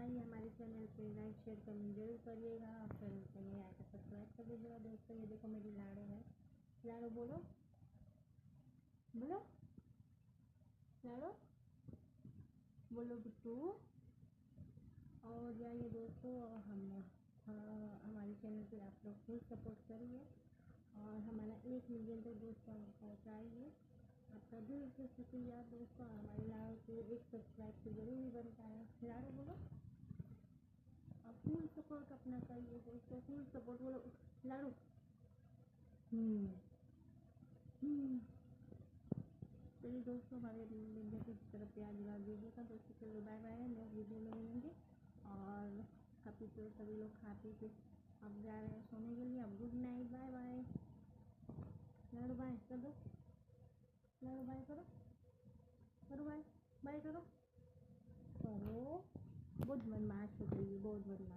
बताइए हमारे चैनल पे लाइक शेयर कमेंट जरूर करिएगा और चैनल पे नए आए तो सब्सक्राइब कर दीजिएगा दोस्तों। ये देखो मेरी लाड़ो है, लाड़ो बोलो बोलो लाड़ो बोलो बिट्टू। और जाइए दोस्तों हमारे चैनल पे आप लोग फुल सपोर्ट करिए और हमारा 1 मिलियन तक दोस्तों पहुँचाइए। आपका दिल से शुक्रिया दोस्तों। हमारी लाड़ो को एक सब्सक्राइब तो जरूर ही बनता है। लाड़ो बोलो और फुल सपोर्ट अपना करिए दोस्तों, फुल सपोर्ट बोलो लाड़ो। चलिए दोस्तों हमारे वीडियो की तरफ प्यार दिला दीजिएगा दोस्तों। चलो बाय बाय, नेक्स्ट वीडियो में मिलेंगे। और अभी तो सभी लोग खा पी के अब जा रहे हैं सोने के लिए। अब गुड नाइट, बाय बाय। लाड़ो बाय कर दो, लाड़ो बाय करो, करो बाय, बाय करो करो। बहुत बदमाश हो गई है, बहुत बदमाश।